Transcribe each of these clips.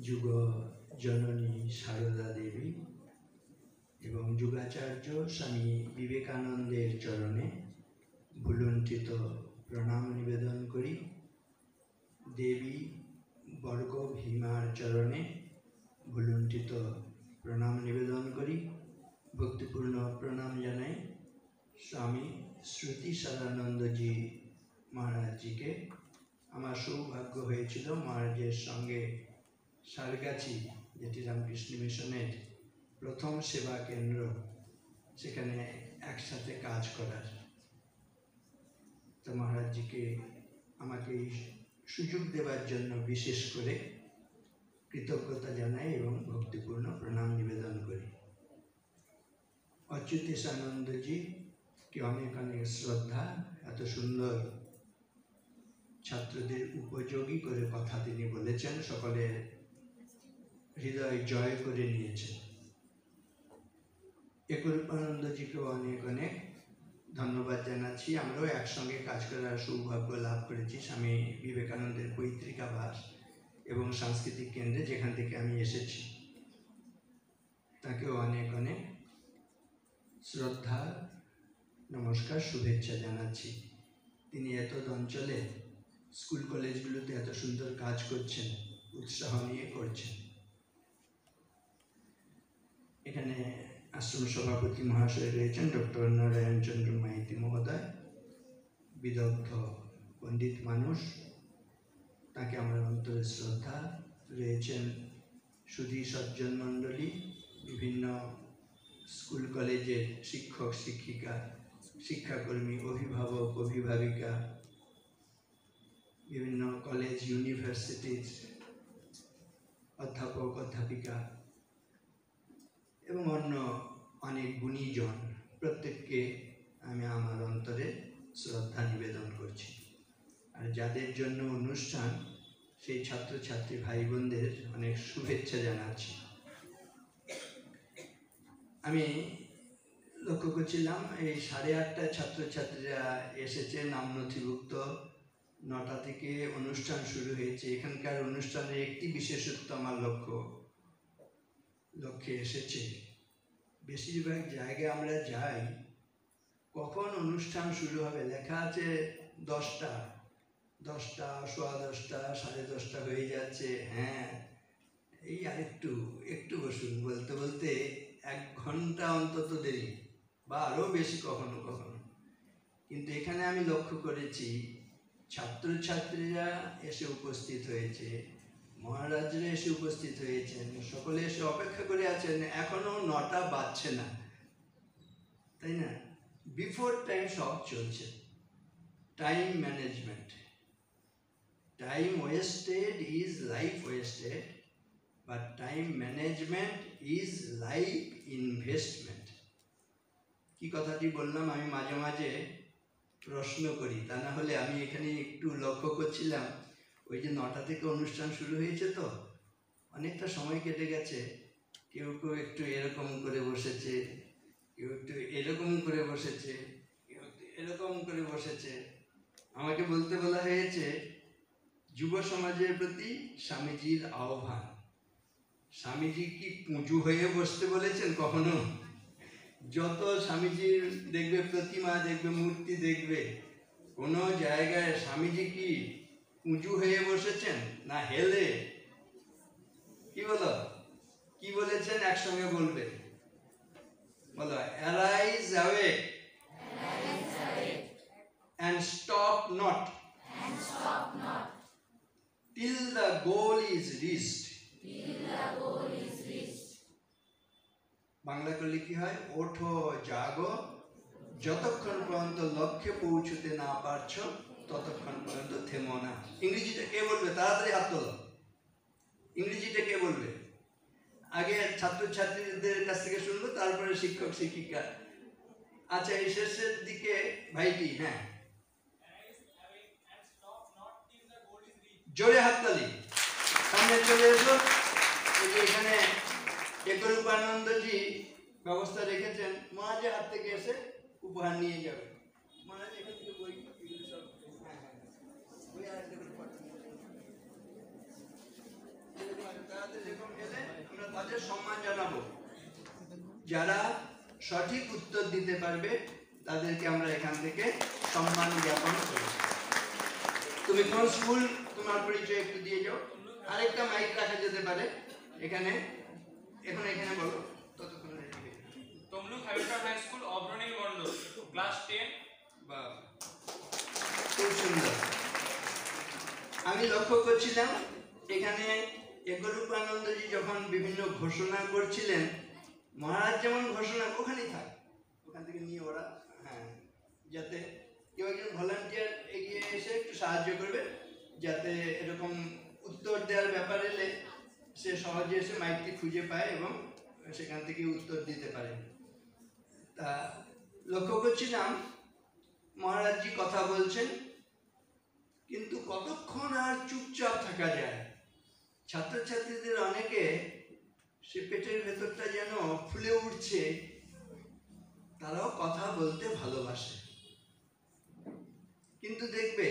যুগ জননী সারদা দেবী এবং যুগাচার্য স্বামী বিবেকানন্দের চরণে ভুলুণ্ঠিত প্রণাম নিবেদন করি। দেবী বর্গ ভীমার চরণে ভুলুণ্ঠিত প্রণাম নিবেদন করি। ভক্তিপূর্ণ প্রণাম জানাই স্বামী শ্রুতি সারানন্দজি মহারাজজিকে। আমার সৌভাগ্য হয়েছিল মহারাজের সঙ্গে সারগাছি, যেটি রামকৃষ্ণ মিশনের প্রথম সেবা কেন্দ্র, সেখানে একসাথে কাজ করার। তো মহারাজজিকে আমাকে এই সুযোগ দেওয়ার জন্য বিশেষ করে কৃতজ্ঞতা জানাই এবং ভক্তিপূর্ণ প্রণাম নিবেদন করি। অচ্যুতেশানন্দজিকে অনেক অনেক শ্রদ্ধা। এত সুন্দর ছাত্রদের উপযোগী করে কথা তিনি বলেছেন, সকলের হৃদয় জয় করে নিয়েছেন। একরূপানন্দজিকেও অনেক অনেক ধন্যবাদ জানাচ্ছি। আমরাও একসঙ্গে কাজ করার সৌভাগ্য লাভ করেছি স্বামী বিবেকানন্দের পৈতৃকাবাস এবং সাংস্কৃতিক কেন্দ্রে, যেখান থেকে আমি এসেছি। তাকেও অনেক অনেক শ্রদ্ধা, নমস্কার, শুভেচ্ছা জানাচ্ছি। তিনি এত অঞ্চলে স্কুল কলেজগুলোতে এত সুন্দর কাজ করছেন, উৎসাহ নিয়ে করছেন। এখানে আশ্রম সভাপতি মহাশয় রয়েছেন ডক্টর নারায়ণ চন্দ্র মাইতি মহোদয়, বিদগ্ধ পণ্ডিত মানুষ, তাকে আমার অন্তরে শ্রদ্ধা। রয়েছেন সুধী সজ্জন মণ্ডলী, বিভিন্ন স্কুল কলেজের শিক্ষক শিক্ষিকা, শিক্ষাকর্মী, অভিভাবক অভিভাবিকা, বিভিন্ন কলেজ ইউনিভার্সিটির অধ্যাপক অধ্যাপিকা এবং অন্য অনেক গুণীজন, প্রত্যেককে আমি আমার অন্তরে শ্রদ্ধা নিবেদন করছি। আর যাদের জন্য অনুষ্ঠান, সেই ছাত্রছাত্রী ভাই বোনদের অনেক শুভেচ্ছা জানাচ্ছি। আমি লক্ষ্য করছিলাম এই 8:30টায় ছাত্রছাত্রীরা এসেছে, নাম নথিভুক্ত। 9টা থেকে অনুষ্ঠান শুরু হয়েছে। এখানকার অনুষ্ঠানের একটি বিশেষত্ব আমার লক্ষ্যে এসেছে। বেশিরভাগ জায়গায় আমরা যাই, কখন অনুষ্ঠান শুরু হবে লেখা আছে 10টা, 10টা, 10:15, 10:30 হয়ে যাচ্ছে। হ্যাঁ, এই আরেকটু একটু বসুন, বলতে বলতে 1 ঘন্টা অন্তত দেরি, বা আরও বেশি কখনো কখনো। কিন্তু এখানে আমি লক্ষ্য করেছি ছাত্রছাত্রীরা এসে উপস্থিত হয়েছে, মহারাজরা এসে উপস্থিত হয়েছেন, সকলে এসে অপেক্ষা করে আছেন। এখনো 9টা বাজছে না, তাই না? বিফোর টাইম সব চলছে। Time management, time wasted is life wasted, but time management is life investment. কি কথাটি বললাম আমি মাঝে মাঝে প্রশ্ন করি, তা না হলে আমি এখানে একটু লক্ষ্য করছিলাম, ওই যে 9টা থেকে অনুষ্ঠান শুরু হয়েছে, তো অনেকটা সময় কেটে গেছে। কেউ কেউ একটু এরকম করে বসেছে, কেউ একটু এরকম করে বসেছে, কেউ একটু এরকম করে বসেছে। আমাকে বলতে বলা হয়েছে যুব সমাজের প্রতি স্বামীজির আহ্বান। স্বামীজি কি পুঁজু হয়ে বসতে বলেছেন কখনো? যত স্বামীজির দেখবে প্রতিমা, দেখবে মূর্তি, দেখবে কোনো জায়গায় স্বামীজি কি উঁচু হয়ে বসেছেন না হেলে? কি বলো, কি বলেছেন? একসঙ্গে বলবে, বলো, arise awake and stop not till the goal is reached. Bangla করলে কি হয়? ওঠো জাগো, যতক্ষণ পর্যন্ত লক্ষ্যে পৌঁছতে না পারছো ততক্ষণ পর্যন্ত থেমো না। ইংরেজিটা কে বলবে? তাড়াতাড়ি হাত তোলো। ইংরেজিটা কে বলবে? আগে ছাত্রছাত্রীদের কাছ থেকে শুনবো, তারপরে শিক্ষক শিক্ষিকা। আচ্ছা, এই শেষের দিকে ভাইটি, হ্যাঁ, জোরে হাততালি, সামনে চলে এসো। এখানে একরূপানন্দজি ব্যবস্থা রেখেছেন, মহারাজের হাত থেকে এসে উপহার নিয়ে যাবে। মহারাজ এখান থেকে বই, সব বই আর একটা করে এরকম এলে আমরা তাদের সম্মান জানাবো। যারা সঠিক উত্তর দিতে পারবে তাদেরকে আমরা এখান থেকে সম্মান জ্ঞাপন করব। তুমি কোন স্কুল, তোমার পরিচয় একটু দিয়ে যাও। আরেকটা মাইক রাখা যেতে পারে এখানে, এখন এখানে বলো ততক্ষণ। তমলুক হাইওয়ে হাই স্কুল, অগ্রণী মণ্ডল, ক্লাস 10। বা খুব সুন্দর। আমি লক্ষ্য করছিলাম এখানে একরূপানন্দজি যখন বিভিন্ন ঘোষণা করছিলেন, মহারাজ যেমন ঘোষণা, ওখানেই থাক, ওখান থেকে নিয়ে ওরা, হ্যাঁ, যাতে কেউ একজন ভলান্টিয়ার এগিয়ে এসে একটু সাহায্য করবে, যাতে এরকম উত্তর দেওয়ার ব্যাপার এলে সে সহজে এসে মাইকটি খুঁজে পায় এবং সেখান থেকে উত্তর দিতে পারে। তা লক্ষ্য করছিলাম মহারাজজি কথা বলছেন, কিন্তু কতক্ষণ আর চুপচাপ থাকা যায়। ছাত্রছাত্রীদের অনেকে সে পেটের ভেতরটা যেন ফুলে উঠছে, তারাও কথা বলতে ভালোবাসে। কিন্তু দেখবে,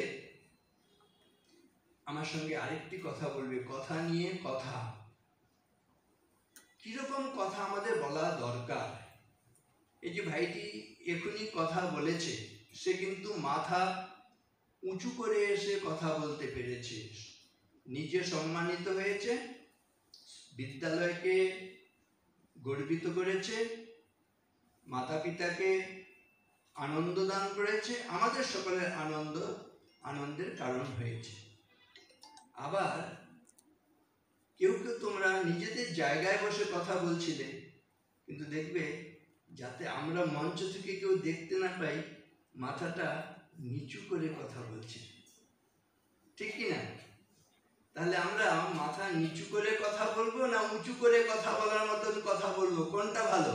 আমার সঙ্গে আরেকটি কথা বলবে, কথা নিয়ে কথা। কিরকম কথা আমাদের বলা দরকার। এই যে ভাইটি এখনই কথা বলেছে, সে কিন্তু মাথা উঁচু করে এসে কথা বলতে পেরেছে, নিজে সম্মানিত হয়েছে, বিদ্যালয়কে গর্বিত করেছে, মাতা পিতাকে আনন্দ দান করেছে, আমাদের সকলের আনন্দের কারণ হয়েছে। আবার কেউ কেউ তোমরা নিজেদের জায়গায় বসে কথা বলছিলে, কিন্তু দেখবে যাতে আমরা মঞ্চ থেকে কেউ দেখতে না পাই, মাথাটা নিচু করে কথা বলছি, ঠিক কিনা? তাহলে আমরা মাথা নিচু করে কথা বলবো না উঁচু করে কথা বলার মতন কথা বলবো, কোনটা ভালো?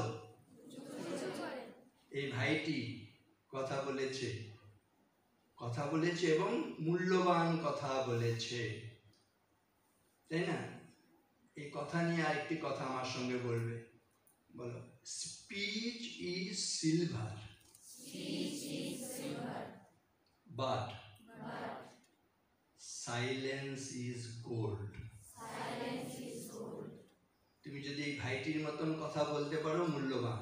এই ভাইটি কথা বলেছে এবং মূল্যবান কথা বলেছে, তাই না? এই কথা নিয়ে আরেকটি কথা আমার সঙ্গে বলবে, বলো। Speech is silver, but silence is gold. তুমি যদি এই ভাইটির মতন কথা বলতে পারো, মূল্যবান।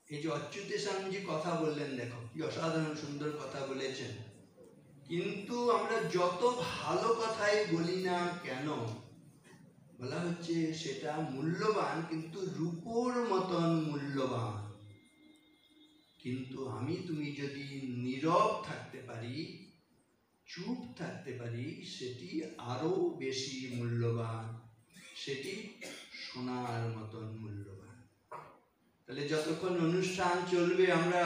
এই যে অচ্যুতেশানজি কথা বললেন, দেখো কি অসাধারণ সুন্দর কথা বলেছেন। কিন্তু আমরা যত ভালো কথাই বলি না কেন, বলা হচ্ছে সেটা মূল্যবান, কিন্তু রূপোর মতন মূল্যবান। কিন্তু আমি তুমি যদি নীরব থাকতে পারি, চুপ থাকতে পারি, সেটি আরো বেশি মূল্যবান, সেটি সোনার মতন মূল্যবান। তাহলে যতক্ষণ অনুষ্ঠান চলবে আমরা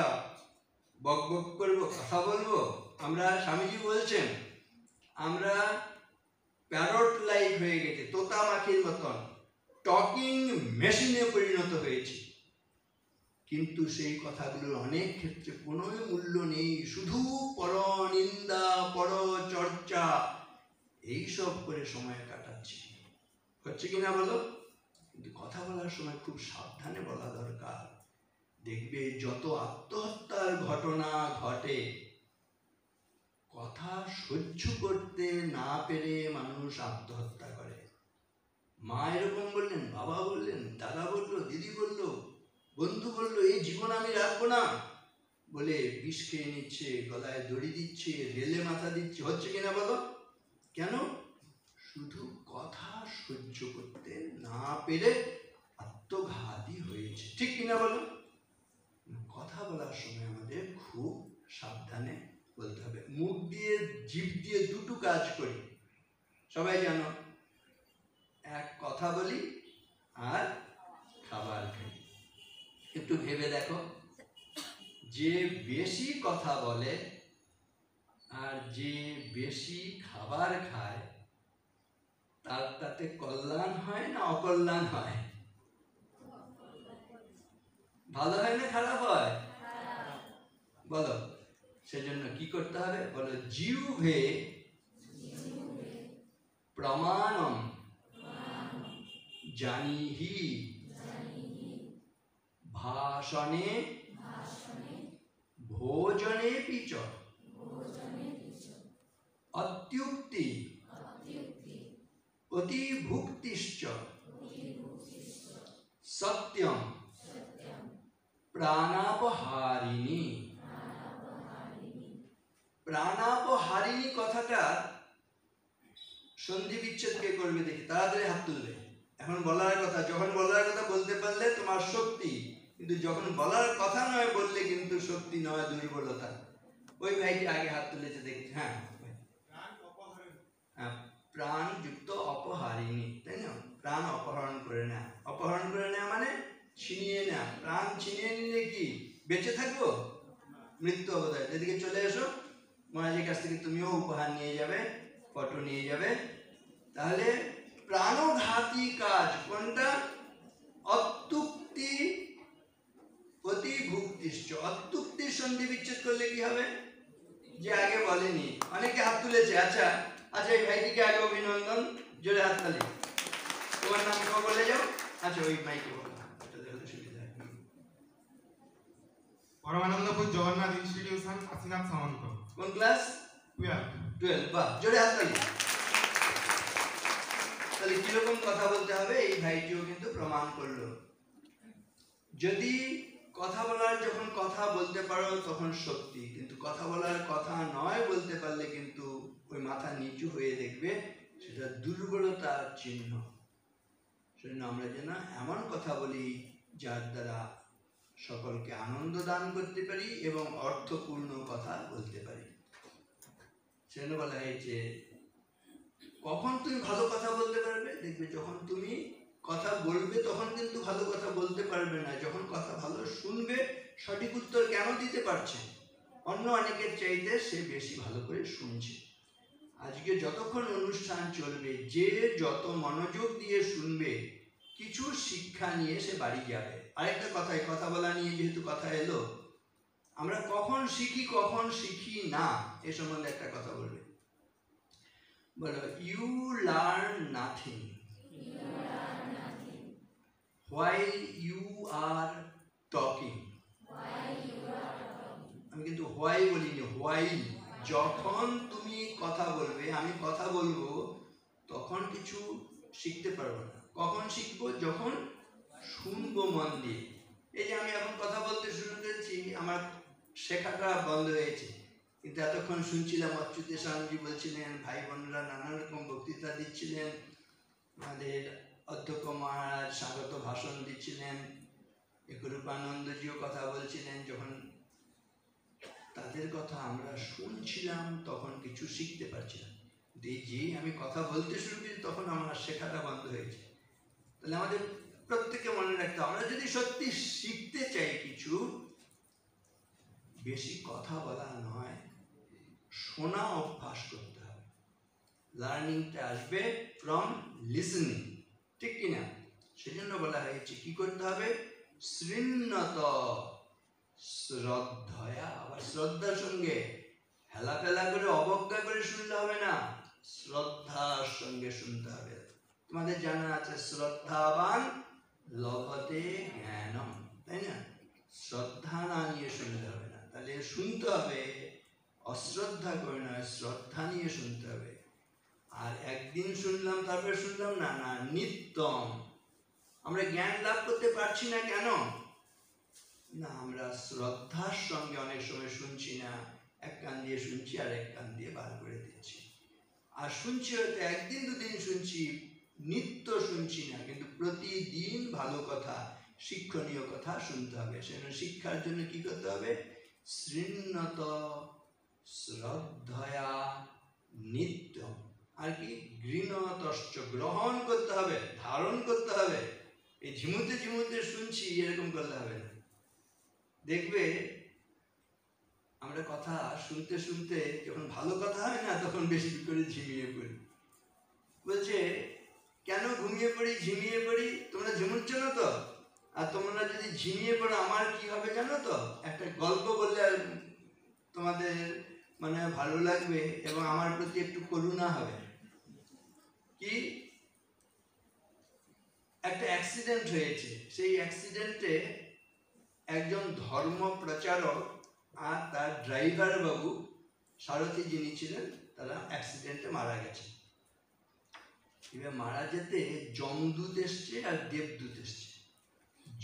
বক বক করবো, কথা বলবো। আমরা, স্বামীজি বলছেন, আমরা প্যারট লাইক হয়ে গেছে, তোতা পাখির মতন টকিং মেশিনে পরিণত হয়েছে। কিন্তু সেই কথাগুলোর অনেক ক্ষেত্রে কোনো মূল্য নেই, শুধু পরনিন্দা, পরচর্চা, এইসব করে সময় কাটাচ্ছি। হচ্ছে কিনা বলো? কিন্তু কথা বলার সময় খুব সাবধানে বলা দরকার। দেখবে যত আত্মহত্যার ঘটনা ঘটে, কথা সহ্য করতে না পেরে মানুষ আত্মহত্যা করে। মা এরকম বললেন, বাবা বললেন, দাদা বললো, দিদি বললো, বন্ধু বললো, এই জীবন আমি রাখবো না বলে বিষ খেয়ে নিচ্ছে, গলায় দড়ি দিচ্ছে, রেলে মাথা দিচ্ছে। হচ্ছে কিনা বলো? কেন? শুধু কথা সহ্য করতে না পেরে আত্মঘাতী হয়েছে, ঠিক কিনা বলো? কথা বলার সময় আমাদের খুব সাবধানে বলতে হবে। মুখ দিয়ে, জিভ দিয়ে দুটো কাজ করি, সবাই জানো। এক, কথা বলি, আর খাবার খাই। একটু ভেবে দেখো, যে বেশি কথা বলে আর যে বেশি খাবার খায়, তার তাতে কল্যাণ হয় না অকল্যাণ হয়? ভালো হয় না খারাপ হয়? বলো। সেজন্য কি করতে হবে বলো? জিহ্বে প্রমাণম জানিহি, ভাষণে ভোজনে পিচ অত্যুক্তি অতিভুক্তিশ্চ সত্যম প্রাণাপহারিণী। প্রাণাপহারিণী কথাটা সন্ধি বিচ্ছেদ কে করবে দেখি, তাড়াতাড়ি হাত তুলবে। এখন বলার কথা, যখন বলার কথা বলতে পারলে তোমার শক্তি, কিন্তু যখন বলার কথা নয় বললে কিন্তু শক্তি নয়, দুর্বলতা। ওই ভাইটি আগে হাত তুলেছে দেখছি। হ্যাঁ, প্রাণ যুক্ত অপহারিণী, তাই না? প্রাণ অপহরণ করে নেয়া। অপহরণ করে নেয়া মানে ছিনিয়ে নেয়া। প্রাণ ছিনিয়ে নিলে কি বেঁচে থাকবো? মৃত্যু অবদায়। এদিকে চলে এসো, মহারাজের কাছ থেকে তুমিও উপহার নিয়ে যাবে, ফটো নিয়ে যাবে। তাহলে প্রাণঘাতী কাজ কোনটা? অত্যুক্তি অতিভুক্তিশ্চ। অত্যুক্তির সন্ধি বিচ্ছেদ করলে কি হবে? যে আগে বলেনি। অনেকে হাত তুলেছে। আচ্ছা আচ্ছা, এই ভাইটিকে আগে অভিনন্দন, জোরে হাত তালি। তোমার নাম কেউ বলে যাও। আচ্ছা, ওই মাইকে বলো, সুবিধা। পরমানন্দপুর জগন্নাথ ইনস্টিটিউশন, কাশীনাথ সামন্ত। কোন ক্লাস? 12। বাহ, জোরে হাত তালি। তাহলে কিরকম কথা বলতে হবে এই ভাইটিও কিন্তু প্রমাণ করলো। যদি কথা বলার, যখন কথা বলতে পারো তখন শক্তি, কিন্তু কথা বলার কথা নয় বলতে পারলে কিন্তু ওই মাথা নিচু হয়ে দেখবে সেটা দুর্বলতার চিহ্ন। সেজন্য আমরা যেন এমন কথা বলি যার দ্বারা সকলকে আনন্দ দান করতে পারি এবং অর্থপূর্ণ কথা বলতে পারি। সেজন্য বলা হয়েছে কখন তুমি ভালো কথা বলতে পারবে? দেখবে যখন তুমি কথা বলবে তখন কিন্তু ভালো কথা বলতে পারবে না, যখন কথা ভালো শুনবে, সঠিক উত্তর কেন দিতে পারছে, অন্য অনেকের চাইতে সে বেশি ভালো করে শুনছে। আজকে যতক্ষণ অনুষ্ঠান চলবে, যে যত মনোযোগ দিয়ে শুনবে কিছু শিক্ষা নিয়ে সে বাড়ি যাবে। আরেকটা কথা, কথা বলা নিয়ে যেহেতু কথা এলো, আমরা কখন শিখি কখন শিখি না এ সম্বন্ধে একটা কথা বলবে। বলো, you learn nothing while you are talking. আমি কিন্তু হোয়াই বলিনি, হোয়াইল। যখন তুমি কথা বলবে, আমি কথা বলবো, তখন কিছু শিখতে পারবো না। কখন শিখবো? যখন শুনবো মন দিয়ে। এই যে আমি এখন কথা বলতে শুরু করেছি, আমার শেখাটা বন্ধ হয়েছে, কিন্তু এতক্ষণ শুনছিলাম। অচ্যুত স্বামীজি বলছিলেন, ভাই বোনরা নানা রকম বক্তৃতা দিচ্ছিলেন, আমাদের অধ্যক্ষ মহারাজ স্বাগত ভাষণ দিচ্ছিলেন, একরূপানন্দজিও কথা বলছিলেন। যখন তাদের কথা আমরা শুনছিলাম তখন কিছু শিখতে পারছিলাম। যে আমি কথা বলতে শুরু করি তখন আমার শেখাটা বন্ধ হয়েছে। তাহলে আমাদের প্রত্যেকে মনে রাখতে, আমরা যদি সত্যি শিখতে চাই কিছু, বেশি কথা বলা নয়, শোনা অভ্যাস করতে হবে। লার্নিংটা আসবে ফ্রম লিসনিং, ঠিক কিনা? সেজন্য বলা হয়েছে কি করতে হবে? শৃণ্যত শ্রদ্ধয়া। আবার শ্রদ্ধার সঙ্গে হেলাফেলা করে অবজ্ঞা করে শুনলে হবে না, শ্রদ্ধার সঙ্গে শুনতে হবে। তোমাদের জানা আছে শ্রদ্ধাবান লভতে জ্ঞানম, তাই না? শ্রদ্ধা না নিয়ে শুনতে হবে না। তাহলে শুনতে হবে অশ্রদ্ধা করে নয়, শ্রদ্ধা নিয়ে শুনতে হবে। আর একদিন শুনলাম তারপরে শুনলাম না, না, নিত্যম। আমরা জ্ঞান লাভ করতে পারছি না কেন? না, আমরা শ্রদ্ধার সঙ্গে অনেক সময় শুনছি না, এক কান দিয়ে শুনছি আর এক কান দিয়ে বার করে দিচ্ছি। আর শুনছি হয়তো একদিন দুদিন শুনছি, নিত্য শুনছি না, কিন্তু প্রতিদিন ভালো কথা, শিক্ষণীয় কথা শুনতে হবে। সেজন্য শিক্ষার জন্য কি করতে হবে? শৃণ্যত শ্রদ্ধয়া নিত্যম। আর কি? গৃণতশ্চ, গ্রহণ করতে হবে, ধারণ করতে হবে। এই ঝিমুতে ঝিমুতে শুনছি এরকম করলে হবে না। দেখবে আমরা কথা শুনতে শুনতে যখন ভালো কথা হয় না, তখন বেশি করে ঝিমিয়ে পড়ি। বলছে কেন ঘুমিয়ে পড়ি, ঝিমিয়ে পড়ি? তোমরা ঝিমুচ্ছ না তো? আর তোমরা যদি ঝিমিয়ে পড়ো আমার কি হবে জানো তো? একটা গল্প বললে তোমাদের মানে ভালো লাগবে এবং আমার প্রতি একটু করুণা হবে। কি? একটা অ্যাক্সিডেন্ট হয়েছে, সেই অ্যাক্সিডেন্টে একজন ধর্ম প্রচারক আর তার ড্রাইভার বাবু, সারথি যিনি ছিলেন, তারা অ্যাক্সিডেন্টে মারা গেছে। এবার মারা যেতে যমদূত এসছে আর দেবদূত এসছে।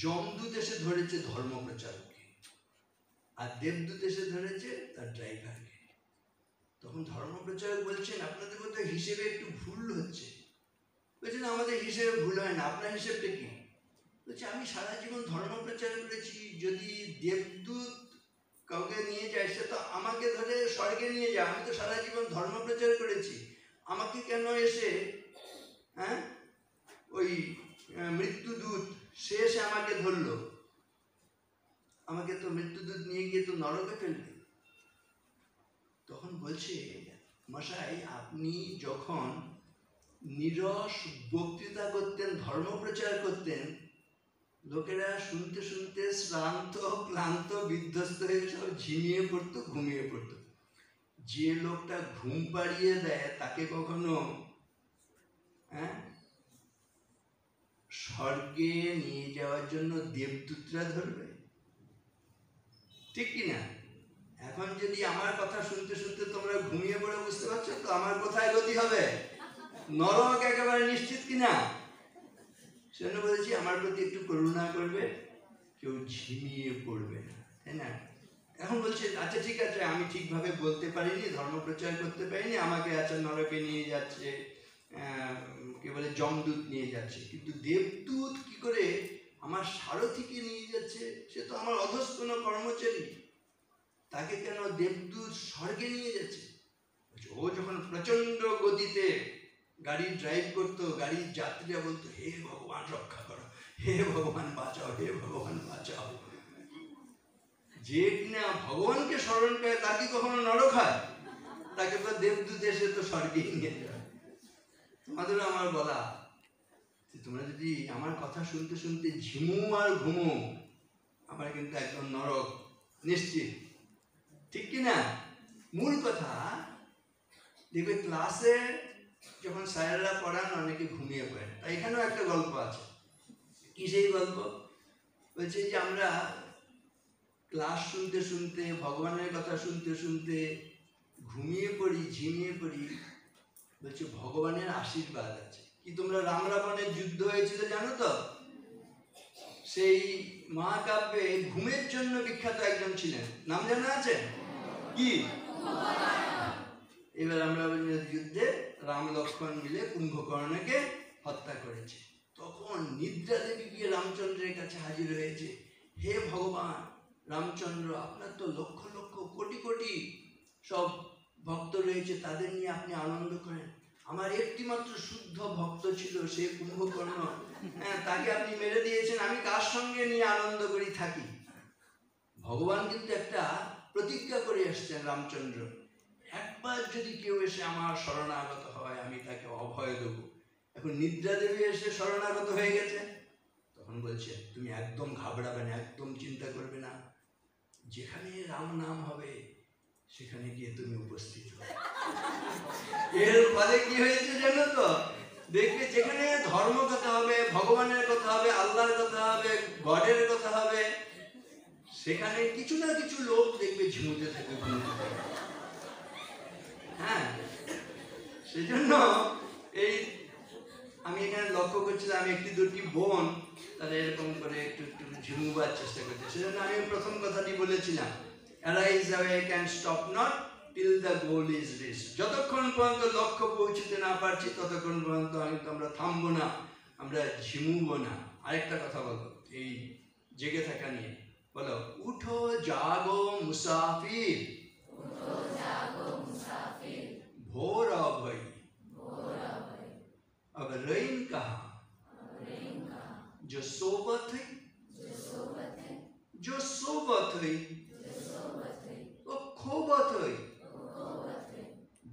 যমদূত এসে ধরেছে ধর্মপ্রচারককে, আর দেবদূত এসে ধরেছে তার ড্রাইভারকে। তখন ধর্মপ্রচারক বলছেন, আপনাদের মধ্যে হিসেবে একটু ভুল হচ্ছে। বলছেন, আমাদের হিসেবে ভুল হয় না, আপনার হিসেবটা কি? বলছে, আমি সারা জীবন ধর্মপ্রচার করেছি, যদি দেবদূত কাউকে নিয়ে যায় সে তো আমাকে ধরে স্বর্গে নিয়ে যায়, আমি তো সারা জীবন ধর্মপ্রচার করেছি, আমাকে কেন এসে ওই মৃত্যুদূত সে এসে আমাকে ধরলো, আমাকে তো মৃত্যুদূত নিয়ে গিয়ে তো নরকে ফেলবে। তখন বলছে, মশাই আপনি যখন নিরস বক্তৃতা করতেন, ধর্মপ্রচার করতেন, লোকেরা শুনতে শুনতে শ্রান্ত ক্লান্ত বিধ্বস্ত হয়ে সব ঝিমিয়ে পড়তো, ঘুমিয়ে পড়তো। যে লোকটা ঘুম পাড়িয়ে দেয় তাকে কখনো স্বর্গে নিয়ে যাওয়ার জন্য দেবদূতরা ধরবে? ঠিক কিনা? এখন যদি আমার কথা শুনতে শুনতে তোমরা ঘুমিয়ে পড়ে, বুঝতে পারছো তো আমার কোথায় গতি হবে? নরক একেবারে নিশ্চিত কিনা? সেজন্য বলেছি আমার প্রতি একটু করুণা করবে, কেউ ঝিমিয়ে পড়বে না, তাই না? এখন বলছে, আচ্ছা ঠিক আছে, আমি ঠিকভাবে বলতে পারিনি, ধর্মপ্রচার করতে পারিনি, আমাকে আচ্ছা নরকে নিয়ে যাচ্ছে, কে বলে যমদূত নিয়ে যাচ্ছে, কিন্তু দেবদূত কি করে আমার সারথীকে নিয়ে যাচ্ছে? সে তো আমার অধস্তন কর্মচারী, তাকে কেন দেবদূত স্বর্গে নিয়ে যাচ্ছে? ও যখন প্রচন্ড গতিতে গাড়ি ড্রাইভ করতো, গাড়ির যাত্রীরা বলতো, হে ভগবান রক্ষা করো, হে ভগবান বাঁচাও, হে ভগবান বাঁচাও। যে কিনা ভগবানকে স্মরণ করে তার কি কখনো নরক হয়? তাকে তো দেবদূত এসে তো স্বর্গে নিয়ে যায়। তোমাদেরও আমার বলা, তোমরা যদি আমার কথা শুনতে শুনতে ঝিমু আর ঘুমো, আমার কিন্তু একদম নরক নিশ্চিত, ঠিক কিনা? মূল কথা, দেখবে ক্লাসে যখন স্যারেরা পড়ান অনেকে ঘুমিয়ে পড়েন, তাই এখানেও একটা গল্প আছে। কি সেই গল্প? বলছে যে আমরা ক্লাস শুনতে শুনতে, ভগবানের কথা শুনতে শুনতে ঘুমিয়ে পড়ি, ঝিমিয়ে পড়ি। বলছে ভগবানের আশীর্বাদ আছে। কি তোমরা রাম রাবণের যুদ্ধ হয়েছিল জানো তো? সেই মহাকাব্যে ঘুমের জন্য বিখ্যাত একজন ছিলেন, নাম জানা আছে কি? এবার আমরা যুদ্ধে রাম লক্ষ্মণ মিলে কুম্ভকর্ণকে হত্যা করেছে। তখন নিদ্রা দেবী গিয়ে রামচন্দ্রের কাছে হাজির হয়েছে, হে ভগবান রামচন্দ্র, আপনার তো লক্ষ লক্ষ কোটি কোটি সব ভক্ত রয়েছে, তাদের নিয়ে আপনি আনন্দ করেন, আমার একটি মাত্র শুদ্ধ ভক্ত ছিল সে কুম্ভকর্ণ, তাকে আপনি মেরে দিয়েছেন, আমি কার সঙ্গে নিয়ে আনন্দ করি থাকি? ভগবান কিন্তু একটা প্রতিজ্ঞা করে এসছেন রামচন্দ্র, একবার যদি কেউ এসে আমার শরণাগত হয় আমি তাকে অভয় দেব। এখন নিদ্রা দেবী এসে শরণাগত হয়ে গেছে। তখন বলছে, তুমি একদম ঘাবড়াবে না, একদম চিন্তা করবে না, যেখানে রাম নাম হবে সেখানে গিয়ে তুমি উপস্থিত হবে। এর ফলে কি হয়েছে জানো তো? দেখবে যেখানে ধর্ম কথা হবে, ভগবানের কথা হবে, আল্লাহর কথা হবে, গডের কথা হবে, সেখানে কিছু না কিছু লোক দেখবে ঝিমুতে থাকে, ঘুমোতে থাকে। হ্যাঁ, সেজন্য এই আমি এখানে লক্ষ্য করছিলাম, আমি একটি দুটি বোন তারা এরকম করে একটু একটু ঝিমুবার চেষ্টা করছে। সেজন্য আমি প্রথম কথাটি বলেছিলাম, arise awake and stop not till the goal is reached. যতক্ষণ পর্যন্ত লক্ষ্য পৌঁছতে না পারছি ততক্ষণ পর্যন্ত আমরা থামবো না, আমরা ঝিমুবো না। আরেকটা কথা বলো এই জেগে থাকা নিয়ে, বলো, উঠো জাগো মুসাফির, भोर भई अब रैन कहा, जो सोबत है जो सोबत है वो खोबत है,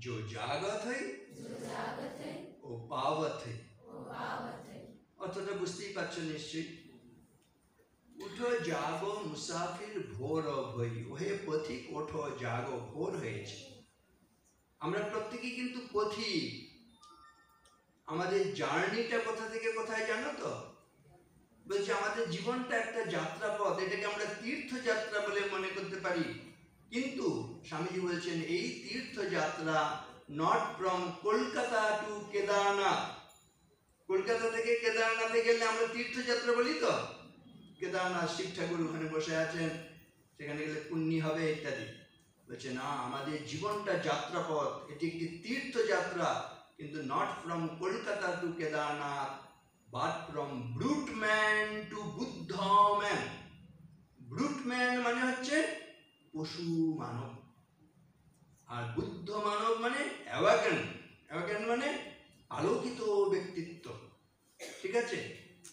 जो जागत है वो पावत है। অর্থটা বুঝতেই পারছো নিশ্চয়ই। উঠো জাগো মুসাফির ভোর ভই, ওহে পথিক ওঠো জাগো, ভোর হয়েছে। আমরা প্রত্যেকেই কিন্তু পথিক। আমাদের জার্নিটা কোথা থেকে কোথায় জানো তো? বলছে আমাদের জীবনটা একটা যাত্রাপথ, এটাকে আমরা তীর্থযাত্রা বলে মনে করতে পারি, কিন্তু স্বামীজি বলছেন এই তীর্থযাত্রা not from Kolkata to Kedarnath, Kolkata থেকে কেদারনাথে গেলে আমরা তীর্থযাত্রা বলি তো, কেদারনাথ শিব ঠাকুর ওখানে বসে আছেন, সেখানে গেলে পুণ্যি হবে ইত্যাদি। বলছে না, আমাদের জীবনটা যাত্রাপথ, এটি একটি তীর্থযাত্রা, কিন্তু not from Kolkata to Kedarnath, but from brute man to Buddha man. Brute man মানে হচ্ছে পশু মানব, আর বুদ্ধ মানব মানে অ্যাওয়াকেন। অ্যাওয়াকেন মানে আলোকিত ব্যক্তিত্ব। ঠিক আছে,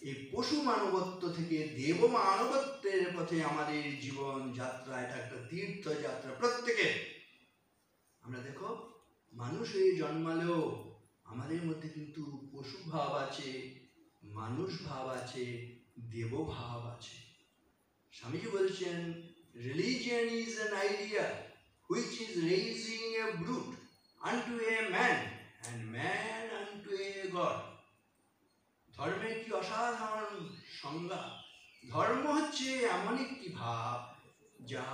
এই পশু মানবত্ব থেকে দেব মানবত্বের পথে আমাদের জীবন যাত্রা, এটা একটা তীর্থযাত্রা প্রত্যেকে। আমরা দেখো, মানুষ হয়ে জন্মালেও আমাদের মধ্যে কিন্তু পশু ভাব আছে, মানুষ ভাব আছে, দেব ভাব আছে। স্বামীজি বলছেন, religion is an idea which is raising a brute unto a man and man unto a god. ধর্মের কি অসাধারণ সংজ্ঞা! ধর্ম হচ্ছে এমন একটি ভাব যা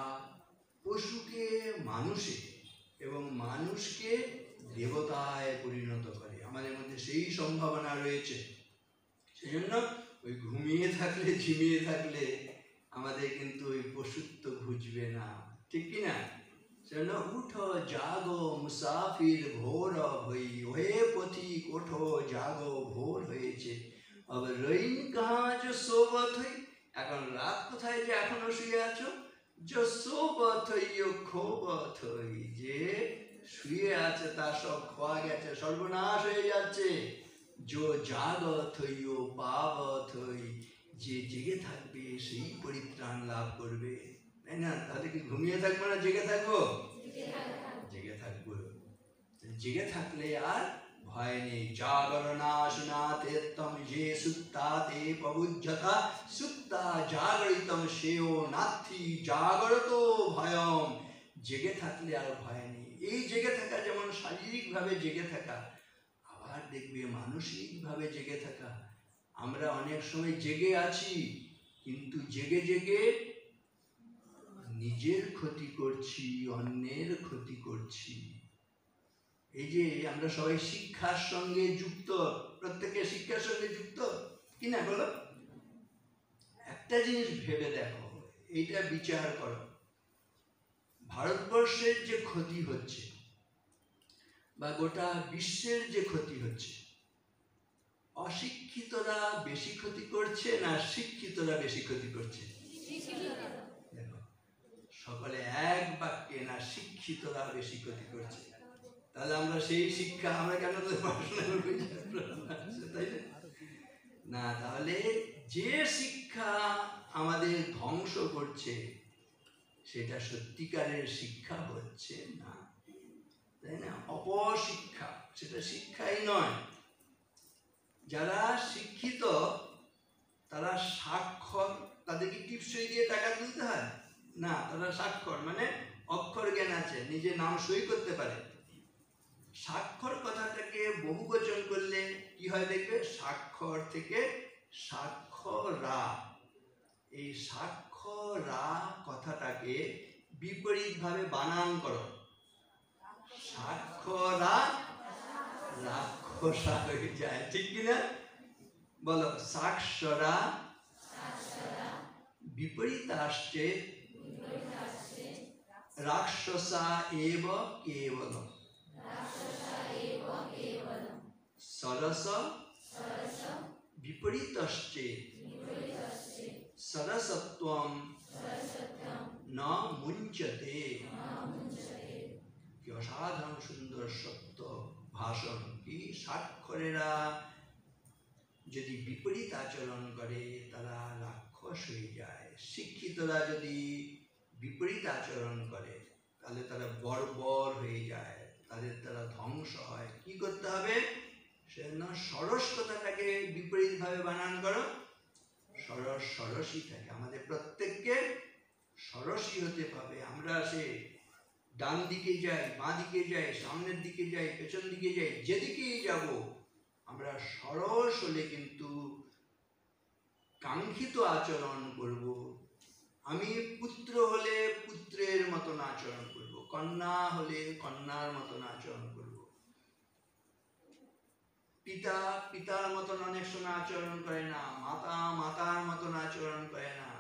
পশুকে মানুষে এবং মানুষকে দেবতায় পরিণত করে। আমাদের মধ্যে সেই সম্ভাবনা রয়েছে। সেজন্য ওই ঘুমিয়ে থাকলে, ঝিমিয়ে থাকলে আমাদের কিন্তু ওই পশুত্ব ঘুচবে না, ঠিক কিনা? সেজন্য উঠো জাগো মুসাফির ভোর হই, ওহে পথিক ওঠো জাগো ভোর হয়েছে, अब रईन कहाँ जो सोबत হই। এখন রাত কোথায় যে এখনো শুয়ে আছো? जो सोबत হইও খোবত হই, যে শুয়ে আছে তার সব খোয়া গেছে, সর্বনাশ হয়ে যাচ্ছে। जो জাগত হইও পাবত হই, যে জেগে থাকবে সেই পরিত্রাণ লাভ করবে। তাই না? তাহলে কি ঘুমিয়ে থাকবো না জেগে থাকবো? জেগে থাকবো। জেগে থাকলে আর ভয় নেই। জাগরণাশনাতে তম যে সুত্তাতে প্রবুজ্যতা, সুত্তা জাগরিতম সেও নাথি জাগরত ভয়ম। জেগে থাকলে আর ভয় নেই। এই জেগে থাকা যেমন শারীরিকভাবে জেগে থাকা, আবার দেখবে মানসিকভাবে জেগে থাকা। আমরা অনেক সময় জেগে আছি, কিন্তু জেগে জেগে নিজের ক্ষতি করছি, অন্যের ক্ষতি করছি। এই যে আমরা সবাই শিক্ষার সঙ্গে যুক্ত, প্রত্যেকে শিক্ষার সঙ্গে যুক্ত কিনা বলো? একটা জিনিস ভেবে দেখো, এইটা বিচার করো। ভারতবর্ষের যে ক্ষতি হচ্ছে বা গোটা বিশ্বের যে ক্ষতি হচ্ছে, অশিক্ষিতরা বেশি ক্ষতি করছে না শিক্ষিতরা বেশি ক্ষতি করছে? দেখো, সকলে এক বাক্যে, না শিক্ষিতরা বেশি ক্ষতি করছে। তাহলে আমরা সেই শিক্ষা, আমরা কেন তো পড়াশোনা করবো? তাই না? তাহলে যে শিক্ষা আমাদের ধ্বংস করছে সেটা সত্যিকারের শিক্ষা হচ্ছে না, তাই না? অপশিক্ষা, সেটা শিক্ষাই নয়। যারা শিক্ষিত তারা স্বাক্ষর, তাদেরকে টিপসই দিয়ে টাকা তুলতে হয় না, তারা স্বাক্ষর মানে অক্ষর জ্ঞান আছে, নিজে নাম সই করতে পারে। স্বাক্ষর কথাটাকে বহুবচন করলে কি হয় দেখবে? স্বাক্ষর থেকে সাক্ষরা। এই সাক্ষরা কথাটাকে বিপরীতভাবে বানান করো। সাক্ষরা রাক্ষসা হয়ে যায়, ঠিক কিনা বলো? সাক্ষরা বিপরীত আসছে রাক্ষসা এব কেবলম। সরস বিপরীতশ্চে সরসত্বম ন মুঞ্চতে। কি অসাধারণ সুন্দর সত্য ভাষণ! কি স্বাক্ষরেরা যদি বিপরীত আচরণ করে তারা রাক্ষস হয়ে যায়। শিক্ষিতরা যদি বিপরীত আচরণ করে তাহলে তারা বর্বর হয়ে যায়, তাদের দ্বারা ধ্বংস হয়। কি করতে হবে? সেজন্য সরস কথাটাকে বিপরীতভাবে বানান করো। সরস সরসই থাকে। আমাদের প্রত্যেককে সরসই হতে হবে। আমরা সে ডান দিকে যাই, বাঁ দিকে যাই, সামনের দিকে যাই, পেছন দিকে যাই, যেদিকেই যাব, আমরা সরস হলে কিন্তু কাঙ্ক্ষিত আচরণ করব। আমি পুত্র হলে পুত্রের মতন আচরণ করব, কন্যা হলে কন্যার মতন আচরণ করব। পিতা পিতার মতন অনেক সময় আচরণ করে না, মাতা মাতার মতন আচরণ করে না,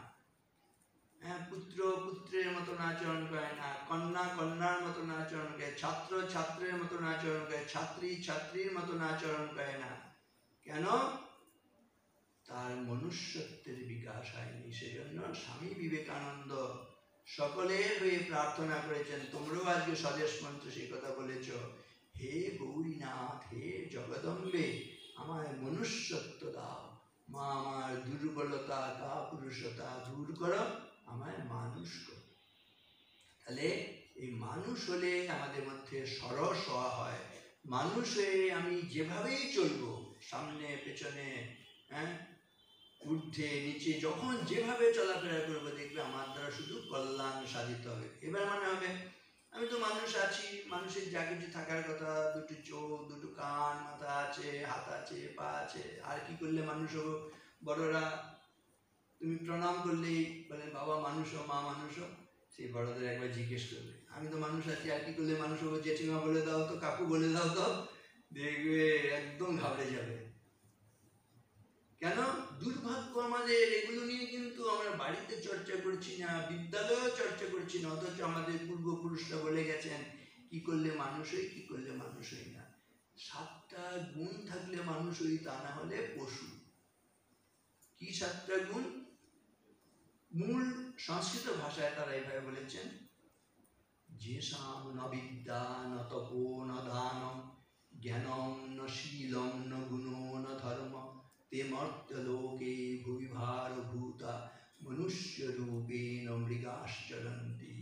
হ্যাঁ, পুত্র পুত্রের মতন আচরণ করে না, কন্যা কন্যার মতন আচরণ করে, ছাত্র ছাত্রের মতন আচরণ করে, ছাত্রী ছাত্রীর মতন আচরণ করে না। কেন? তার মনুষ্যত্বের বিকাশ হয়নি। সেজন্য স্বামী বিবেকানন্দ সকলের হয়ে প্রার্থনা করেছেন। তোমরাও আজকে স্বদেশ মন্ত্র সেই কথা বলেছ, হে গৌরীনাথ, হে জগদম্বে, আমায় মনুষ্যত্ব দাও, মা আমার দুর্বলতা কাপুরুষতা দূর করো, আমায় মানুষ করো। তাহলে এই মানুষ হলে আমাদের মধ্যে সরস হওয়া হয়। মানুষ হয়ে আমি যেভাবেই চলবো, সামনে পেছনে, হ্যাঁ, ঊর্ধ্বে নিচে, যখন যেভাবে চলাফেরা করবো, দেখবে আমার দ্বারা শুধু কল্যাণ সাধিত হবে। এবার মনে হবে আমি তো মানুষ আছি, মানুষের যা কিছু থাকার কথা, দুটো চোখ, দুটো কান, মাথা আছে, হাত আছে, পা আছে, আর কি করলে মানুষ হবো? বড়রা তুমি প্রণাম করলেই বলে বাবা মানুষ হো, মা মানুষ হো। সেই বড়দের একবার জিজ্ঞেস করবে আমি তো মানুষ আছি, আর কি করলে মানুষ হবো? জেঠিমা বলে দাও তো, কাকু বলে দাও তো, দেখবে একদম ঘাবড়ে যাবে। কেন? দুর্ভাগ্য আমাদের, এগুলো নিয়ে কিন্তু আমরা বাড়িতে চর্চা করছি না, বিদ্যালয়েও চর্চা করছি না, অথচ আমাদের পূর্বপুরুষরা বলে গেছেন কি করলে মানুষ হই, কি করলে মানুষ হই না। 7টা গুণ থাকলে মানুষ হই, তা না হলে পশু। কি 7টা গুণ? মূল সংস্কৃত ভাষায় তারা এইভাবে বলেছেন, যেষাম ন বিদ্যা ন তপো ন দানম জ্ঞানম ন শীলম ন গুণো ন ধর্ম তে মর্ত্যলোকে ভুবিভার ভূতা মনুষ্য রূপেণ মৃগাশ্চরন্তি।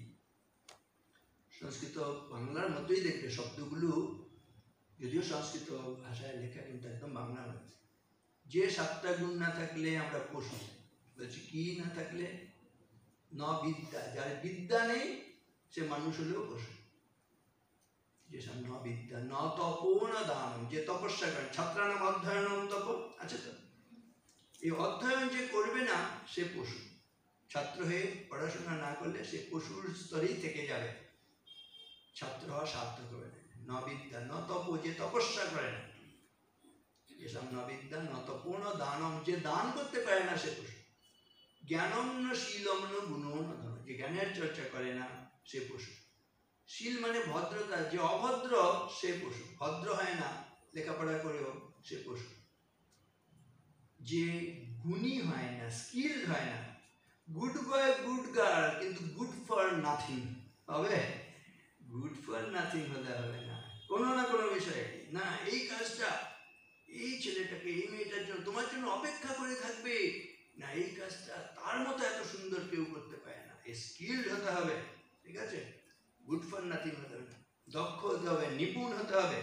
সংস্কৃত বাংলার মতোই দেখবে শব্দগুলো, যদিও সংস্কৃত ভাষায় লেখা, কিন্তু একদম বাংলা হয়েছে। যে 7টা গুণ না থাকলে আমরা পশু। বলছি কি না থাকলে? ন বিদ্যা, যার বিদ্যা নেই সে মানুষ হলেও পশু। যেসব ন বিদ্যা ন তপো ন দানম, যে তপস্যা করে, ছাত্রানাম অধ্যয়নম তপ আছে তো, এই অধ্যয়ন যে করবে না সে পশু। ছাত্র হয়ে পড়াশোনা না করলে সে পশুর স্তরেই থেকে যাবে, ছাত্র হওয়া সার্থক হবে না। ন বিদ্যা ন তপ, যে তপস্যা করে না, যেসব ন বিদ্যা ন তপো ন দানম, যে দান করতে পারে না সে পশু। জ্ঞানম ন শীলম ন গুণো ন ধর্ম, যে জ্ঞানের চর্চা করে না সে পশু। শীল মানে ভদ্রতা, যে অভদ্র সে পশু, ভদ্র হয় না লেখাপড়া করেও সে পশু। যে গুণী হয় না, স্কিলড হয় না, গুড বয় গুড গার্ল কিন্তু গুড ফর নাথিং হবে, গুড ফর নাথিং হলে হবে না। কোনো না কোনো বিষয়ে না, এই কাজটা এই ছেলেটাকে, এই মেয়েটার জন্য, তোমার জন্য অপেক্ষা করে থাকবে না, এই কাজটা তার মতো এত সুন্দর কেউ করতে পারে না। স্কিলড হতে হবে, ঠিক আছে? গুড ফর নাথিং হতে হবে, দক্ষ হতে হবে, নিপুণ হতে হবে।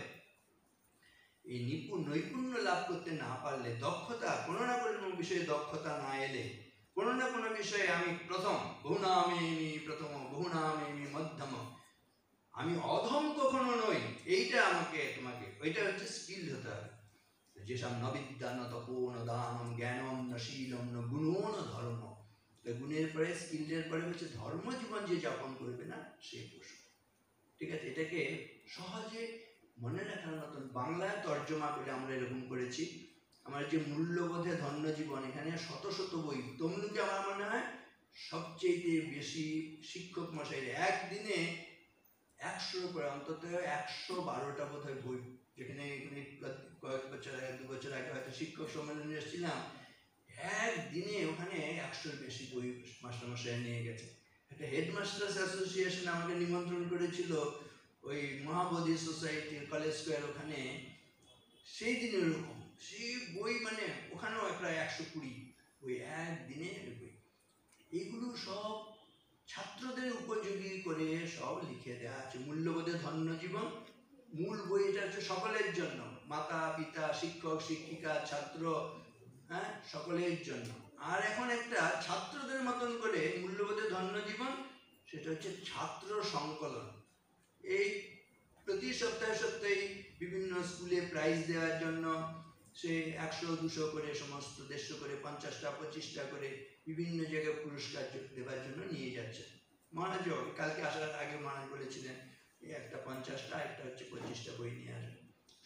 এই নৈপুণ্য লাভ করতে না পারলে, দক্ষতা, কোনো না কোনো বিষয়ে দক্ষতা না এলে, কোনো না কোনো বিষয়ে আমি প্রথম, বহুনামেমি প্রথম, বহুনামেমি মধ্যম, আমি অধম কখনো নই, এইটা তোমাকে ওইটা হচ্ছে স্কিল হতে হবে। যেসব ন বিদ্যা ন তপো ন দানম জ্ঞানম ন শীলম ন গুণো ন ধর্ম, গুণের পরে স্কিলের পরে হচ্ছে ধর্ম জীবন যে যাপন করবে না সে পশু। ঠিক আছে? এটাকে সহজে মনে রাখার মতন বাংলায় তর্জমা করে আমরা এরকম করেছি। আমার যে মূল্যবোধে ধন্য জীবন, এখানে শত শত বই, তমলুকে আমার মনে হয় সবচেয়ে বেশি শিক্ষক মশাই একদিনে 100 করে, অন্তত 112টা বোধ হয় বই, যেখানে কয়েক বছর আগে, 2 বছর আগে হয়তো শিক্ষক সম্মেলনে এসেছিলাম, একদিনে ওখানে 100-র বেশি বই মাস্টারমশাই নিয়ে গেছে। একটা হেডমাস্টার্স অ্যাসোসিয়েশন আমাকে নিমন্ত্রণ করেছিল ওই মহাবোধি সোসাইটির কলেজ স্কোয়ার ওখানে, সেই দিন ওরকম সেই বই, মানে ওখানেও প্রায় 120 বই, একদিনে বই। এগুলো সব ছাত্রদের উপযোগী করে সব লিখে দেওয়া আছে। মূল্যবোধে ধন্য জীবন মূল বই, এটা হচ্ছে সকলের জন্য, মাতা পিতা শিক্ষক শিক্ষিকা ছাত্র, হ্যাঁ, সকলের জন্য। আর এখন একটা ছাত্রদের মতন করে মূল্যবোধে ধন্য জীবন, সেটা হচ্ছে ছাত্র সংকলন। এই প্রতি সপ্তাহে বিভিন্ন স্কুলে প্রাইজ দেওয়ার জন্য সে 100-200 করে, সমস্ত 150 করে, 50টা 25টা করে বিভিন্ন জায়গায় পুরস্কার দেওয়ার জন্য নিয়ে যাচ্ছে। মহারাজও কালকে আসার আগে মহারাজ বলেছিলেন একটা 50টা, একটা হচ্ছে 25টা বই নিয়ে আসবে।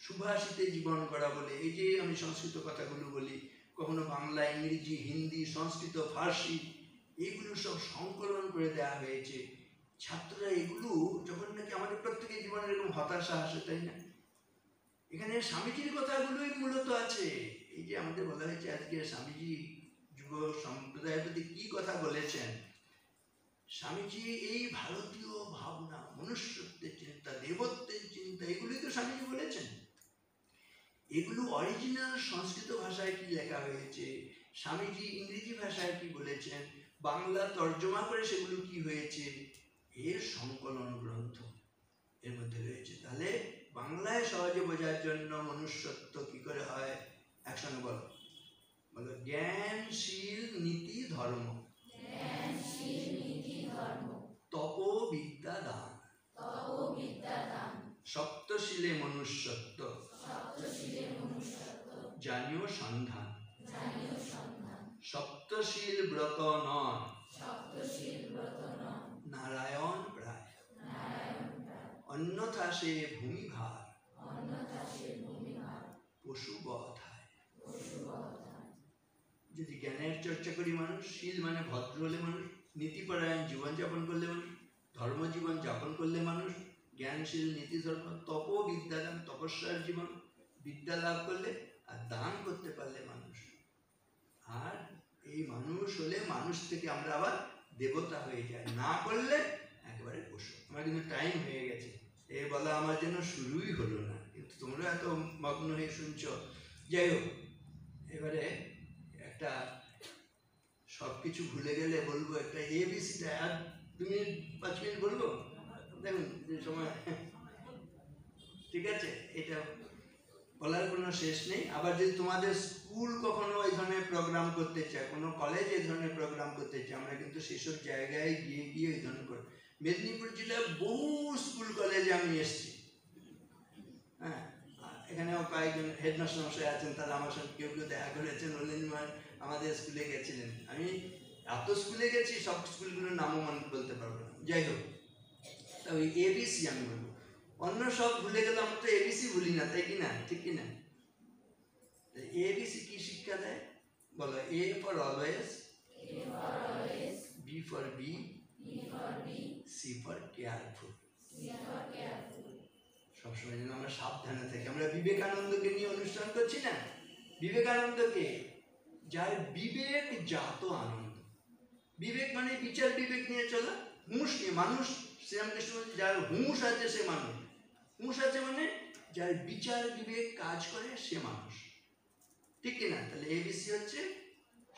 সুভাষিতে জীবন করা বলে, এই যে আমি সংস্কৃত কথাগুলো বলি, কখনো বাংলা, ইংরেজি, হিন্দি, সংস্কৃত, ফার্সি, এইগুলো সব সংকলন করে দেওয়া হয়েছে। ছাত্ররা এগুলো যখন নাকি আমাদের প্রত্যেকের জীবনে এরকম হতাশা আসে, তাই না, এখানে স্বামীজির কথাগুলোই মূলত আছে। এই যে আমাদের বলা হয়েছে আজকে স্বামীজি যুব সম্প্রদায়ের প্রতি কি কথা বলেছেন, স্বামীজি এই ভারতীয় ভাবনা, মনুষ্যত্বের চিন্তা, দেবত্বের চিন্তা, এগুলোই তো স্বামীজি বলেছেন। এগুলো অরিজিনাল সংস্কৃত ভাষায় কি লেখা হয়েছে, স্বামীজি ইংরেজি ভাষায় কি বলেছেন, বাংলা তর্জমা করে সেগুলো কি হয়েছে, এর সংকলন গ্রন্থ এর মধ্যে রয়েছে। তাহলে বাংলায় সহজে বোঝার জন্য মনুষ্যত্ব কি করে হয়, একসঙ্গে বলো, বলো, জ্ঞানশীল নীতি ধর্ম, তপ বিদ্যা দান, সপ্তশীলে মনুষ্যত্ব, জানিও সন্ধান, সপ্তশীল ব্রত নন, নারায়ণ প্রায়, অন্যথা সে ভূমিভার, পশু বধায়। যদি জ্ঞানের চর্চা করি মানুষ, শীল মানে ভদ্র হলে মানুষ, নীতিপরায়ণ জীবনযাপন করলে মানুষ, ধর্মজীবন যাপন করলে মানুষ, জ্ঞানশীল নীতি ধর্ম, তপ বিদ্যাদান, তপস্যার জীবন, বিদ্যা লাভ করলে আর দান করতে পারলে মানুষ। আর এই মানুষ হলে মানুষ থেকে আমরা আবার দেবতা হয়ে যাই, না করলে একেবারে পশু। আমার কিন্তু টাইম হয়ে গেছে, এ বলা আমার জন্য শুরুই হলো না, কিন্তু তোমরা এত মগ্ন হয়ে শুনছ। যাই হোক, এবারে একটা সব কিছু ভুলে গেলে বলবো একটা এবিসিটা, আর 2 মিনিট 5 মিনিট বলবো, দেখুন যে সময়, ঠিক আছে, এটা বলার কোনো শেষ নেই। আবার যদি তোমাদের স্কুল কখনো এই ধরনের প্রোগ্রাম করতে চায়, কোনো কলেজ এই ধরনের প্রোগ্রাম করতে চায়, আমরা কিন্তু সেসব জায়গায় গিয়ে গিয়ে এই ধরনের করি। মেদিনীপুর জেলার বহু স্কুল কলেজে আমি এসেছি, হ্যাঁ, এখানেও কয়েকজন হেডমাস্টার মশাই আছেন, তারা আমার সঙ্গে কেউ কেউ দেখা করেছেন, বললেন আমাদের স্কুলে গেছিলেন। আমি এত স্কুলে গেছি, সব স্কুলগুলোর নামও বলতে পারবো না। যাই হোক, তা ওই এবিসি আমি বলবো, অন্য সব ভুলে গেলে আমরা তো এবিসি ভুলি না, তাই কি না, ঠিক কি না? এবিসি কি শিক্ষা দেয় বলো? A for always, B for B, C for careful. সবসময় যেন আমরা সাবধানে থাকি। আমরা বিবেকানন্দকে নিয়ে অনুষ্ঠান করছি না, বিবেকানন্দকে, যার বিবেক জাত আনন্দ, বিবেক মানে বিচার বিবেক নিয়ে চলা, হুঁশ নিয়ে মানুষ। শ্রীরামকৃষ্ণ বলছে যার হুঁশ আছে সে মানুষ। হুঁশ আছে মানে যার বিচার বিবেক কাজ করে সে মানুষ, ঠিক কিনা? তাহলে এবিসি হচ্ছে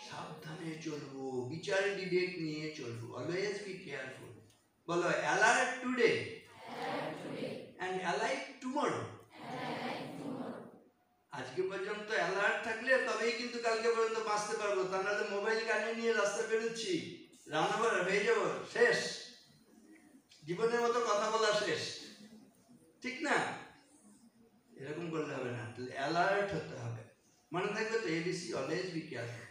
সাবধানে চলবো, বিচার বিবেক নিয়ে চলবো, অলওয়েজ বি কেয়ারফুল। বলো, alert today and alive tomorrow. আজকে পর্যন্ত অ্যালার্ট থাকলে তবেই কিন্তু কালকে পর্যন্ত বাঁচতে পারবো, তা নাহলে মোবাইল কানে নিয়ে রাস্তা বেরোচ্ছি, রান্নাবার হয়ে যাবো, শেষ, জীবনের মতো কথা বলা শেষ, ঠিক না? এরকম করলে হবে না, তাহলে অ্যালার্ট হতে হবে, মনে থাকবে তো, এবিসি, অলওয়েজ বি কেয়ারফুল।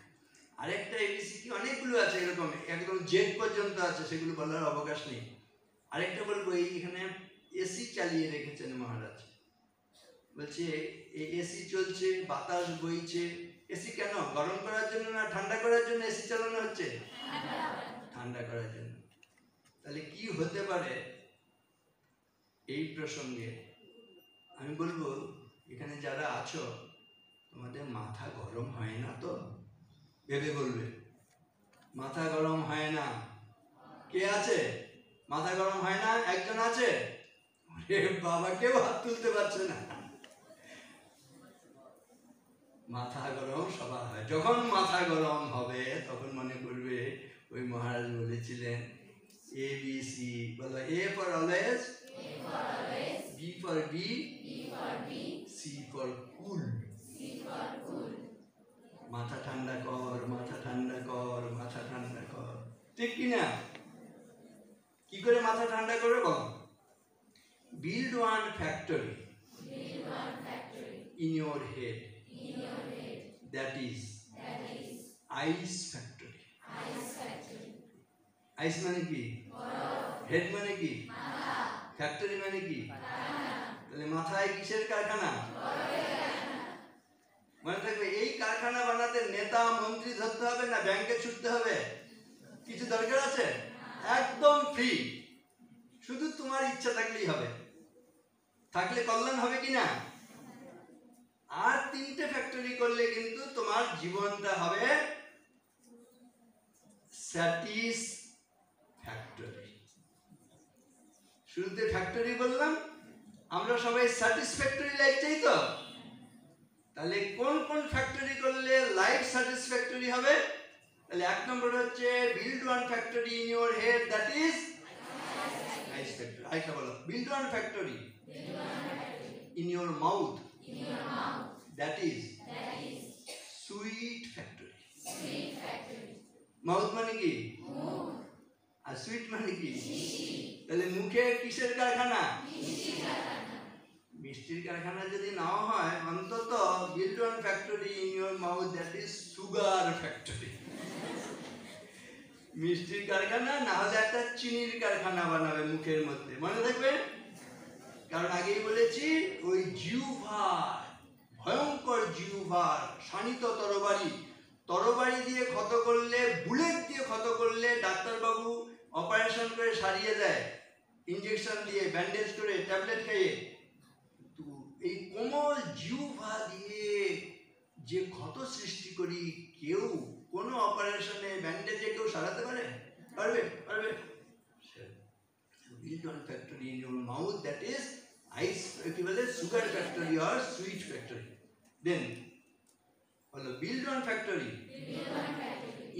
আরেকটা এবিসি কি, অনেকগুলো আছে এরকম, একদম জেড পর্যন্ত আছে, সেগুলো বলার অবকাশ নেই। আরেকটা বলবো, এইখানে এসি চালিয়ে রেখেছেন মহারাজ, বলছে এসি চলছে, বাতাস বইছে, এসি কেন, গরম করার জন্য না ঠান্ডা করার জন্য এসি চালানো হচ্ছে? ঠান্ডা করার জন্য। তাহলে কি হতে পারে এই প্রসঙ্গে আমি বলবো, এখানে যারা আছো তোমাদের মাথা গরম হয় না তো? ভেবে বলবে, মাথা গরম হয় না? কে আছে মাথা গরম হয় না? একজন আছে? বাবা, কেউ হাত তুলতে পারছে না। মাথা গরম সবার হয়, যখন মাথা গরম হবে তখন মনে করবে ওই মহারাজ বলেছিলেন এবিসি। বলো, A for always, B for B, C for cool. মাথা ঠান্ডা কর, মাথা ঠান্ডা কর, মাথা ঠান্ডা কর, ঠিক কিনা? কি করে মাথা ঠান্ডা করবে বল? Build one factory in your head, that is ice factory. ice মানে কি? হেড মানে কি? ফ্যাক্টরি মানে কি? তাহলে মাথায় কিসের কারখানা? মনে থাকবে, এই কারখানা বানাতে নেতা মন্ত্রী ধরতে হবে না ব্যাংকে ছুটতে হবে, কিছু দরকার আছে? একদম ফ্রি, শুধু তোমার ইচ্ছা থাকলেই হবে। থাকলে কল্যাণ হবে কি না? আর 3টে ফ্যাক্টরি করলে কিন্তু তোমার জীবনটা হবে স্যাটিসফ্যাক্টরি। শুরুতে ফ্যাক্টরি বললাম, আমরা সবাই স্যাটিসফ্যাক্টরি লাইফ চাই তো। তাহলে কোন কোন ফ্যাক্টরি করলে লাইফ স্যাটিসফ্যাক্টরি হবে? তাহলে 1 নম্বর হচ্ছে build one factory in your head, that is nice factory. আরেকটা বলো, build one factory in your mouth, that is sweet factory. Mouth মানে কি? আর সুইট মানে কি? তাহলে মুখে কিসের কারখানা? মিষ্টির কারখানা যদি নাও হয়, অন্তত build one factory in your mouth, that is sugar factory. মিষ্টির কারখানা না হলে একটা চিনির কারখানা বানাবে মুখের মধ্যে, মনে থাকবে। কারণ আগেই বলেছি, ওই জিহ্বার, ভয়ঙ্কর জিহ্বার শানিত তরবারি দিয়ে ক্ষত করলে, বুলেট দিয়ে ক্ষত করলে ডাক্তারবাবু অপারেশন করে সারিয়ে দেয়, ইঞ্জেকশন দিয়ে, ব্যান্ডেজ করে, ট্যাবলেট খাইয়ে। তো এই কোমল জিহ্বা দিয়ে যে ক্ষত সৃষ্টি করি, কেউ কোনো অপারেশনে ব্যান্ডেজে কেউ সারাতে পারে? পারবে? Build one factory in your mouth, that is ice equivalent sugar factory or sweet factory. Then build one factory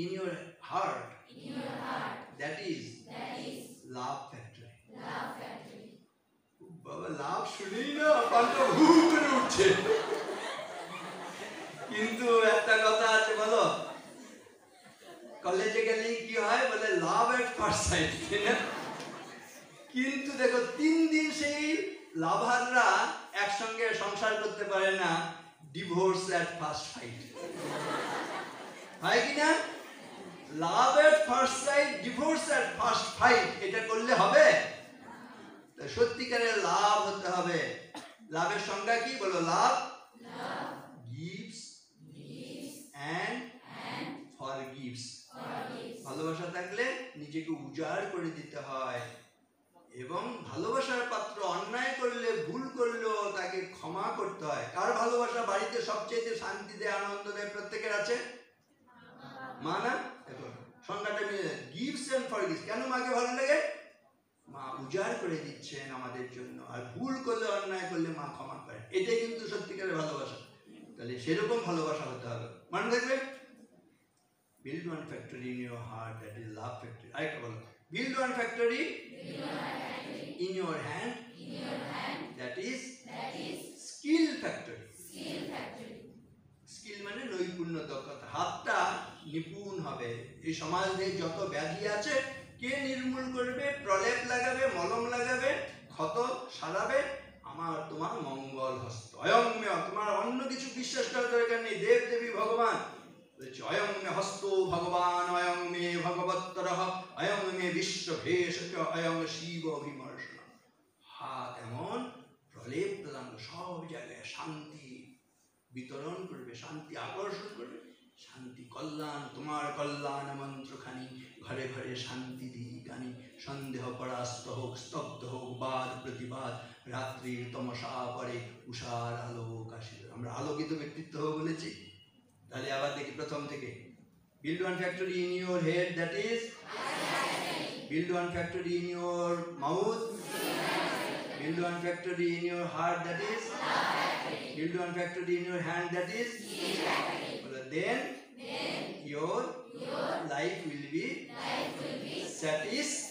in your heart, that is love factory. বাবা, লাভ শুনেই না পান্তা হু করে উঠছে। কিন্তু একটা কথা আছে, বলো, কলেজে গেলেই কি হয়? বলে লাভ এট ফার্স্ট সাইট, তাই না? কিন্তু দেখো, 3 দিন সেই লাভাররা একসঙ্গে সংসার করতে পারে না, ডিভোর্স এট ফার্স্ট ফাইট হয় কি না? Love at first sight, divorce at first fight, এটা করলে হবে? সত্যিকারের লাভ হতে হবে। লাভের সংজ্ঞা কি বলো? Love gives and forgives. ভালোবাসা থাকলে নিজেকে উজাড় করে দিতে হয়, এবং ভালোবাসার পাত্র অন্যায় করলে, ভুল করলেও তাকে ক্ষমা করতে হয়। কার ভালোবাসা বাড়িতে সবচেয়ে শান্তি দেয়, আনন্দ দেয়? প্রত্যেকের আছে? মা না? দেখো সংজ্ঞাটা মিলে, গিভস এন্ড ফরগিভস। কেন মাকে ভালো লাগে? মা উজাড় করে দিচ্ছেন আমাদের জন্য, আর ভুল করলে, অন্যায় করলে মা ক্ষমা করেন। এটাই কিন্তু সত্যিকারের ভালোবাসা। তাহলে সেরকম ভালোবাসা হতে হবে, মনে থাকবে। Build one factory in your heart, that is love factory. আরেকটা বলো, build one factory in your hand, that is skill factory. Skill মানে নৈপুণ্য, দক্ষতা। হাতটা নিপুণ হবে। এই সমাজে যত ব্যাধি আছে, কে নির্মূল করবে? প্রলেপ লাগাবে, মলম লাগাবে, ক্ষত সারাবে আমার তোমার মঙ্গল হস্ত। অয়ংমেয়, তোমার অন্য কিছু বিশ্বাস করার দরকার নেই। দেব দেবী ভগবান বলছে, অয়ং মে হস্ত ভগবান, অয়ং মে ভগবত্তরঃ, অয়ং মে বিশ্বভেষজ, অয়ং শিব অভিমর্ষণ। হাত এমন প্রলেপ প্রদান, সব জায়গায় শান্তি বিতরণ করবে, শান্তি আকর্ষণ করবে, শান্তি কল্যাণ, তোমার কল্যাণ মন্ত্রখানি ঘরে ঘরে শান্তি দিই গানি। সন্দেহ পরাস্ত হোক, স্তব্ধ হোক বাদ প্রতিবাদ, রাত্রির তমসা পরে উষার আলোক আসিল। আমরা আলোকিত ব্যক্তিত্ব হবো বলেছি। তাহলে আবার দেখি প্রথম থেকে, build one factory in your head, that is build one factory in your mouth, build one factory in your heart, that is build one factory in your hand, that is then your life will be satisfied.